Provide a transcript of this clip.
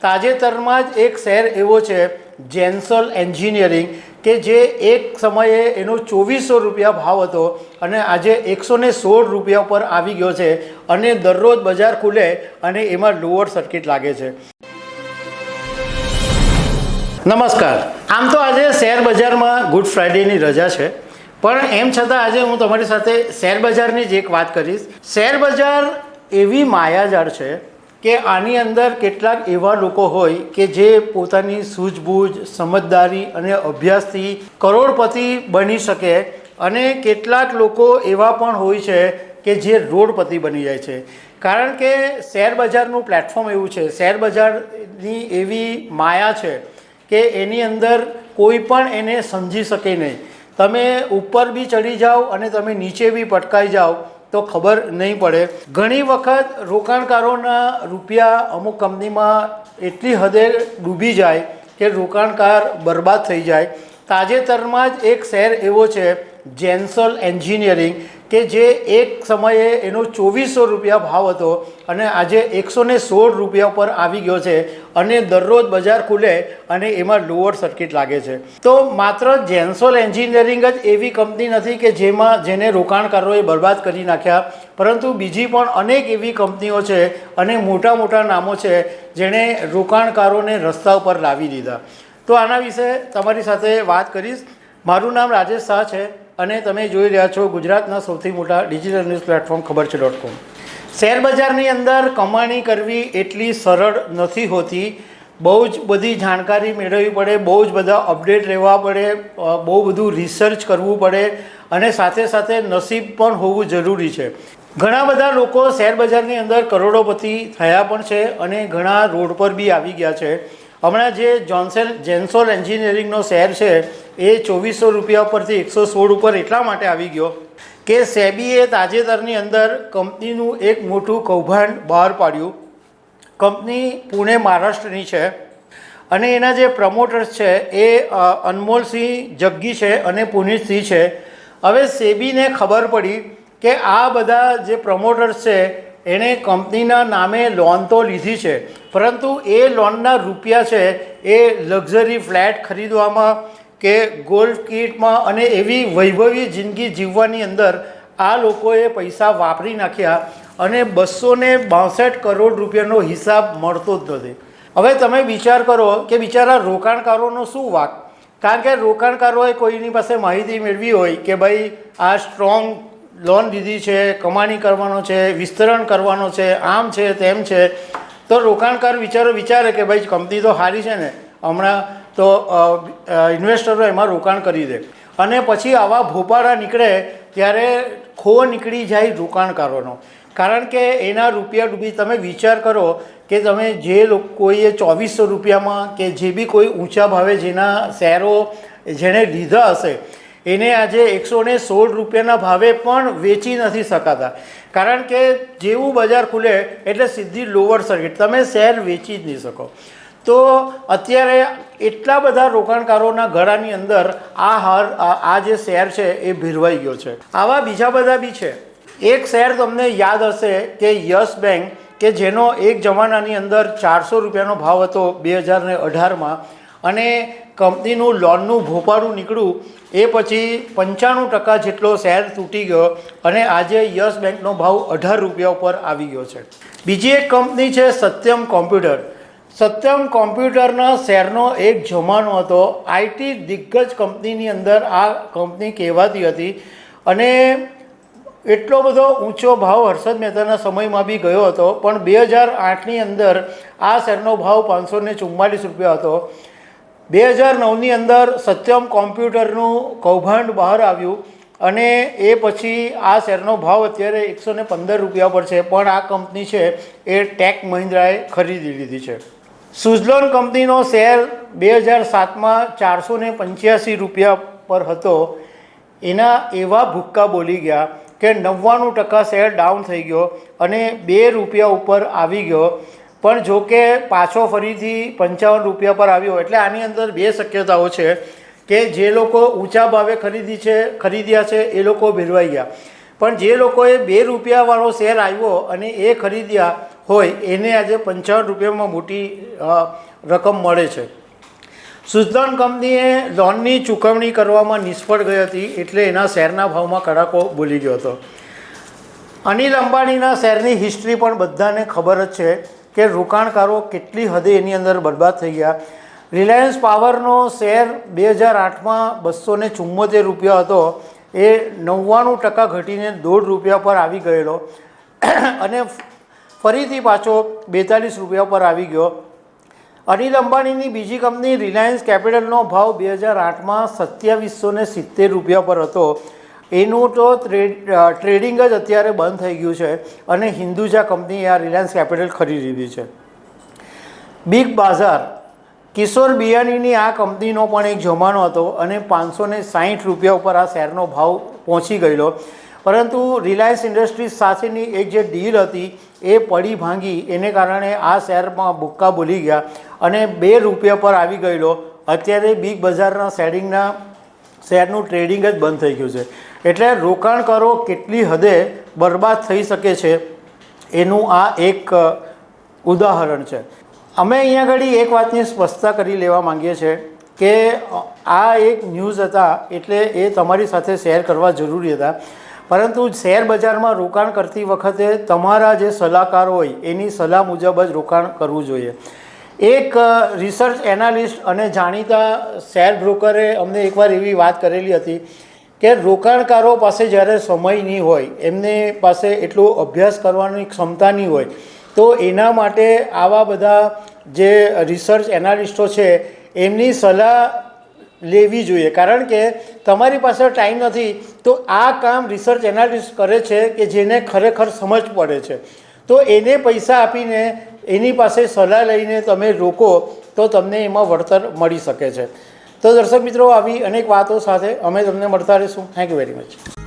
તાજેતરમાં જ એક શેર એવો છે જેન્સોલ એન્જિનિયરિંગ કે જે એક સમયે એનો 2400 રૂપિયા ભાવ હતો અને આજે 116 રૂપિયા પર આવી ગયો છે અને દરરોજ બજાર ખુલે અને એમાં લોઅર સર્કિટ લાગે છે। નમસ્કાર। આમ તો આજે શેર બજારમાં ગુડ ફ્રાઇડેની રજા છે, પણ એમ છતાં આજે હું તમારી સાથે શેર બજારની જ એક વાત કરીશ। શેર બજાર એવી માયાજાળ છે કે આની અંદર કેટલાક એવા લોકો હોય કે જે પોતાની સૂઝબૂઝ, સમજદારી અને અભ્યાસથી કરોડપતિ બની શકે અને કેટલાક લોકો એવા પણ હોય છે કે જે રોડપતિ બની જાય છે। કારણ કે શેર બજારનું પ્લેટફોર્મ એવું છે, શેર બજારની એવી માયા છે કે એની અંદર કોઈ પણ એને સમજી શકે નહીં। તમે ઉપર બી ચડી જાઓ અને તમે નીચે બી પટકાઈ જાઓ તો ખબર નહીં પડે। ઘણી વખત રોકાણકારોના રૂપિયા અમુક કંપનીમાં એટલી હદે ડૂબી જાય કે રોકાણકાર બરબાદ થઈ જાય। તાજેતરમાં જ એક શેર એવો છે જેન્સોલ એન્જિનિયરિંગ કે જે એક સમયે એનો 2400 રૂપિયા ભાવ હતો અને આજે 116 રૂપિયા પર આવી ગયો છે અને દરરોજ બજાર ખુલે અને એમાં લોઅર સર્કિટ લાગે છે। તો માત્ર જેન્સોલ એન્જિનિયરિંગ જ એવી કંપની નથી કે જેને રોકાણકારોએ બરબાદ કરી નાખ્યા, પરંતુ બીજી પણ અનેક એવી કંપનીઓ છે અને મોટા મોટા નામો છે જેણે રોકાણકારોને રસ્તા ઉપર લાવી દીધા। તો આના વિશે તમારી સાથે વાત કરીશ। મારું નામ રાજેશ શાહ છે અને તમે જોઈ રહ્યા છો ગુજરાતના સૌથી મોટા ડિજિટલ ન્યૂઝ પ્લેટફોર્મ ખબરછે.com। શેર બજારની અંદર કમાણી કરવી એટલી સરળ નથી હોતી। બહુ જ બધી જાણકારી મેળવવી પડે, બહુ જ બધા અપડેટ રહેવા પડે, બહુ બધું રિસર્ચ કરવું પડે અને સાથે સાથે નસીબ પણ હોવું જરૂરી છે। ઘણા બધા લોકો શેર બજારની અંદર કરોડોપતિ થયા પણ છે અને ઘણા રોડ પર બી આવી ગયા છે। હમણાં જે જેન્સોલ એન્જિનિયરિંગનો શેર છે એ 2400 રૂપિયા ઉપરથી 116 ઉપર એટલા માટે આવી ગયો કે સેબીએ તાજેતરની અંદર કંપનીનું એક મોટું કૌભાંડ બહાર પાડ્યું। કંપની પુણે મહારાષ્ટ્રની છે અને એના જે પ્રમોટર્સ છે એ અનમોલસિંહ જગ્ગી છે અને પુનિતસિંહ છે। હવે સેબીને ખબર પડી કે આ બધા જે પ્રમોટર્સ છે એણે કંપનીના નામે લોન તો લીધી છે, પરંતુ એ લોનના રૂપિયા છે એ લક્ઝરી ફ્લેટ ખરીદવામાં કે ગોલ્ફ કિટમાં અને એવી વૈભવી જિંદગી જીવવાની અંદર આ લોકોએ પૈસા વાપરી નાખ્યા અને 262 કરોડ રૂપિયાનો હિસાબ મળતો જ નથી। હવે તમે વિચાર કરો કે બિચારા રોકાણકારોનો શું વાંક? કારણ કે રોકાણકારોએ કોઈની પાસે માહિતી મેળવી હોય કે ભાઈ આ સ્ટ્રોંગ લોન લીધી છે, કમાણી કરવાનો છે, વિસ્તરણ કરવાનો છે, આમ છે તેમ છે, તો રોકાણકાર વિચારે કે ભાઈ કંપની તો સારી છે ને, હમણાં તો ઇન્વેસ્ટરો એમાં રોકાણ કરી દે અને પછી આવા ભોપાળા નીકળે ત્યારે ખો નીકળી જાય રોકાણકારોનો। કારણ કે એના રૂપિયા ડૂબી, તમે વિચાર કરો કે તમે જે કોઈએ 2400 રૂપિયામાં કે જે બી કોઈ ઊંચા ભાવે જેના શેરો જેણે લીધા હશે એને આજે 116 રૂપિયાના ભાવે પણ વેચી નથી શકાતા। કારણ કે જેવું બજાર ખુલે એટલે સીધી લોઅર સર્કિટ, તમે શેર વેચી જ નહીં શકો। તો અત્યારે એટલા બધા રોકાણકારોના ગળાની અંદર આ જે શેર છે એ ભીરવાઈ ગયો છે। આવા બીજા બધા બી છે। એક શેર તમને યાદ હશે કે યસ બેંક કે જેનો એક જમાનાની અંદર 400 રૂપિયાનો ભાવ હતો 2018માં અને કંપનીનું લોનનું ભોપાળું નીકળ્યું એ પછી 95% જેટલો શેર તૂટી ગયો અને આજે યસ બેંકનો ભાવ 18 રૂપિયા ઉપર આવી ગયો છે। બીજી એક કંપની છે સત્યમ કોમ્પ્યુટર। સત્યમ કોમ્પ્યુટરના શેરનો એક જમાનો હતો। આઈટી દિગ્ગજ કંપનીની અંદર આ કંપની કહેવાતી હતી અને એટલો બધો ઊંચો ભાવ હર્ષદ મહેતાના સમયમાં બી ગયો હતો, પણ 2008ની અંદર આ શેરનો ભાવ 544 રૂપિયા હતો। 2009ની અંદર સત્યમ કોમ્પ્યુટરનું કૌભાંડ બહાર આવ્યું અને એ પછી આ શેરનો ભાવ અત્યારે 115 રૂપિયા પર છે, પણ આ કંપની છે એ ટેક મહિન્દ્રાએ ખરીદી લીધી છે। સુઝલોન કંપનીનો શેર 2007માં 485 રૂપિયા પર હતો। એના એવા ભૂક્કા બોલી ગયા કે 99% શેર ડાઉન થઈ ગયો અને 2 રૂપિયા ઉપર આવી ગયો। પણ જો કે પાછો ફરીથી 55 રૂપિયા પર આવ્યો। એટલે આની અંદર બે શક્યતાઓ છે કે જે લોકો ઊંચા ભાવે ખરીદ્યા છે એ લોકો ભીરવાઈ ગયા, પણ જે લોકોએ 2 રૂપિયાવાળો શેર આવ્યો અને એ ખરીદ્યા, હોય એને આજે 55 રૂપિયામાં મોટી રકમ મળે છે. સુઝલોન કંપનીએ લોનની ચૂકવણી કરવામાં નિષ્ફળ ગઈ હતી એટલે એના શેરના ભાવમાં કડાકો બોલી ગયો હતો. અનિલ અંબાણીના શેરની હિસ્ટ્રી પણ બધાને ખબર જ છે કે રોકાણકારો કેટલી હદે એની અંદર બરબાદ થઈ ગયા. રિલાયન્સ પાવરનો શેર 2008માં 274 રૂપિયા હતો, એ 99% ઘટીને 1.5 રૂપિયા પર આવી ગયેલો અને ફરીથી પાછો 42 રૂપિયા પર આવી ગયો. અનિલ અંબાણીની બીજી કંપની રિલાયન્સ કેપિટલનો ભાવ 2008માં 2770 રૂપિયા પર હતો. એનું તો ટ્રેડિંગ જ અત્યારે બંધ થઈ ગયું છે અને હિન્દુજા કંપનીએ આ રિલાયન્સ કેપિટલ ખરીદી લીધી છે. બિગ બાઝાર, કિશોર બિયાનીની આ કંપનીનો પણ એક જમાનો હતો અને 560 રૂપિયા ઉપર આ શેરનો ભાવ પહોંચી ગયેલો, પરંતુ રિલાયન્સ ઇન્ડસ્ટ્રીઝ સાથેની એક જે ડીલ હતી એ પડી ભાંગી, એને કારણે આ શેરમાં બુક્કા બોલી ગયા અને 2 રૂપિયા પર આવી ગયેલો. અત્યારે બિગ બજારના શેરનું ટ્રેડિંગ જ બંધ થઈ ગયું છે. એટલે રોકાણકારો કેટલી હદે બરબાદ થઈ શકે છે એનું આ એક ઉદાહરણ છે. અમે અહીંયા આગળ એક વાતની સ્પષ્ટતા કરી લેવા માંગીએ છીએ કે આ એક ન્યૂઝ હતા એટલે એ તમારી સાથે શેર કરવા જરૂરી હતા, પરંતુ શેર બજારમાં રોકાણ કરતી વખતે તમારા જે સલાહકાર હોય એની સલાહ મુજબ જ રોકાણ કરવું જોઈએ. એક રિસર્ચ એનાલિસ્ટ અને જાણીતા શેર બ્રોકરે અમને એકવાર એવી વાત કરેલી હતી કે રોકાણકારો પાસે જ્યારે સમય નહીં હોય, એમની પાસે એટલો અભ્યાસ કરવાની ક્ષમતા નહીં હોય, તો એના માટે આવા બધા જે રિસર્ચ એનાલિસ્ટો છે એમની સલાહ લેવી જોઈએ. કારણ કે તમારી પાસે ટાઈમ નથી તો આ કામ રિસર્ચ એનાલિસ્ટ કરે છે કે જેને ખરેખર સમજ પડે છે, તો એને પૈસા આપીને એની પાસે સલાહ લઈને તમે રોકો તો તમને એમાં વળતર મળી શકે છે. તો દર્શક મિત્રો, આવી અનેક વાતો સાથે અમે તમને મળતા રહીશું. Thank you very much.